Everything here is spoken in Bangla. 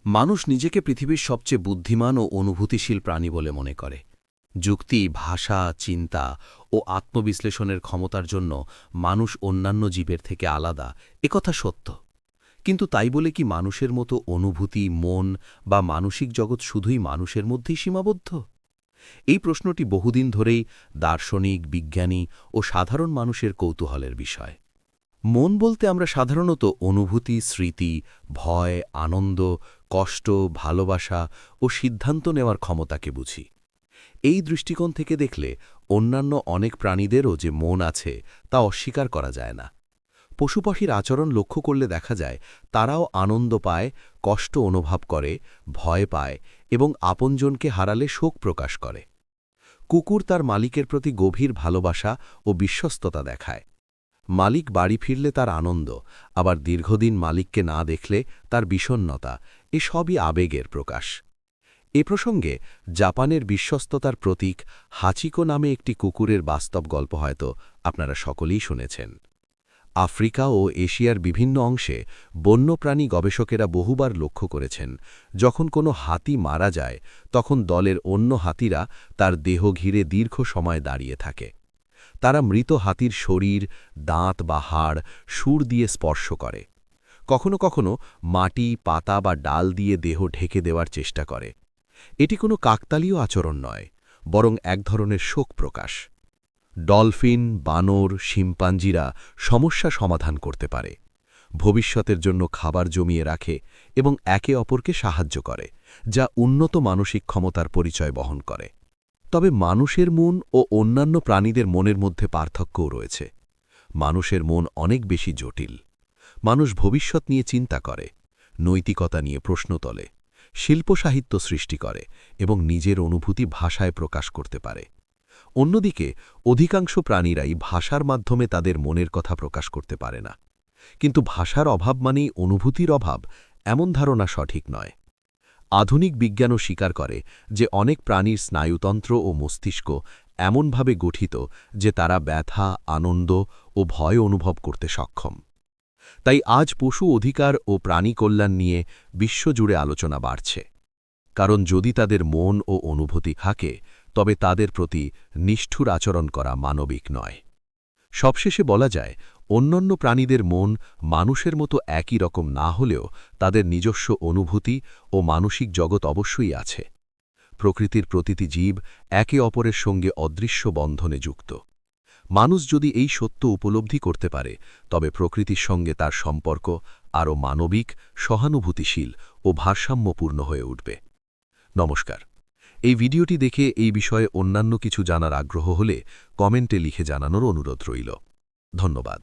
মানুষ নিজেকে পৃথিবীর সবচেয়ে বুদ্ধিমান ও অনুভূতিশীল প্রাণী বলে মনে করে। যুক্তি, ভাষা, চিন্তা ও আত্মবিশ্লেষণের ক্ষমতার জন্য মানুষ অন্যান্য জীবের থেকে আলাদা, একথা সত্য। কিন্তু তাই বলে কি মানুষের মতো অনুভূতি, মন বা মানসিক জগৎ শুধুই মানুষের মধ্যেই সীমাবদ্ধ? এই প্রশ্নটি বহুদিন ধরেই দার্শনিক, বিজ্ঞানী ও সাধারণ মানুষের কৌতূহলের বিষয়। মন বলতে আমরা সাধারণত অনুভূতি, স্মৃতি, ভয়, আনন্দ, কষ্ট, ভালোবাসা ও সিদ্ধান্ত নেওয়ার ক্ষমতাকে বুঝি। এই দৃষ্টিকোণ থেকে দেখলে অন্যান্য অনেক প্রাণীদেরও যে মন আছে তা অস্বীকার করা যায় না। পশুপাখির আচরণ লক্ষ্য করলে দেখা যায় তারাও আনন্দ পায়, কষ্ট অনুভব করে, ভয় পায় এবং আপনজনকে হারালে শোক প্রকাশ করে। কুকুর তার মালিকের প্রতি গভীর ভালোবাসা ও বিশ্বস্ততা দেখায়। মালিক বাড়ি ফিরলে তার আনন্দ, আবার দীর্ঘদিন মালিককে না দেখলে তার বিষণ্ণতা, এসবই আবেগের প্রকাশ। এ প্রসঙ্গে জাপানের বিশ্বস্ততার প্রতীক হাচিকো নামে একটি কুকুরের বাস্তব গল্প হয়তো আপনারা সকলেই শুনেছেন। আফ্রিকা ও এশিয়ার বিভিন্ন অংশে বন্যপ্রাণী গবেষকেরা বহুবার লক্ষ্য করেছেন, যখন কোনো হাতি মারা যায় তখন দলের অন্য হাতিরা তার দেহ ঘিরে দীর্ঘ সময় দাঁড়িয়ে থাকে। তারা মৃত হাতির শরীর, দাঁত বা হাড় সুর দিয়ে স্পর্শ করে। কখনো কখনো মাটি, পাতা বা ডাল দিয়ে দেহ ঢেকে দেওয়ার চেষ্টা করে। এটি কোনো কাকতালীয় আচরণ নয়, বরং এক ধরনের শোক প্রকাশ। ডলফিন, বানর, শিম্পাঞ্জিরা সমস্যা সমাধান করতে পারে, ভবিষ্যতের জন্য খাবার জমিয়ে রাখে এবং একে অপরকে সাহায্য করে, যা উন্নত মানসিক ক্ষমতার পরিচয় বহন করে। তবে মানুষের মন ও অন্যান্য প্রাণীদের মনের মধ্যে পার্থক্যও রয়েছে। মানুষের মন অনেক বেশি জটিল। মানুষ ভবিষ্যৎ নিয়ে চিন্তা করে, নৈতিকতা নিয়ে প্রশ্ন তোলে, শিল্প সাহিত্য সৃষ্টি করে এবং নিজের অনুভূতি ভাষায় প্রকাশ করতে পারে। অন্যদিকে অধিকাংশ প্রাণীরাই ভাষার মাধ্যমে তাদের মনের কথা প্রকাশ করতে পারে না। কিন্তু ভাষার অভাব মানেই অনুভূতির অভাব, এমন ধারণা সঠিক নয়। আধুনিক বিজ্ঞানও স্বীকার করে যে অনেক প্রাণীর স্নায়ুতন্ত্র ও মস্তিষ্ক এমনভাবে গঠিত যে তারা ব্যথা, আনন্দ ও ভয় অনুভব করতে সক্ষম। তাই আজ পশু অধিকার ও প্রাণী কল্যাণ নিয়ে বিশ্বজুড়ে আলোচনা বাড়ছে। কারণ যদি তাদের মন ও অনুভূতি থাকে, তবে তাদের প্রতি নিষ্ঠুর আচরণ করা মানবিক নয়। সবশেষে বলা যায়, অন্যান্য প্রাণীদের মন মানুষের মতো একই রকম না হলেও তাদের নিজস্ব অনুভূতি ও মানসিক জগৎ অবশ্যই আছে। প্রকৃতির প্রতিটি জীব একে অপরের সঙ্গে অদৃশ্য বন্ধনে যুক্ত। মানুষ যদি এই সত্য উপলব্ধি করতে পারে, তবে প্রকৃতির সঙ্গে তার সম্পর্ক আরও মানবিক, সহানুভূতিশীল ও ভারসাম্যপূর্ণ হয়ে উঠবে। নমস্কার। এই ভিডিওটি দেখে এই বিষয়ে অন্যান্য কিছু জানার আগ্রহ হলে কমেন্টে লিখে জানানোর অনুরোধ রইল। ধন্যবাদ।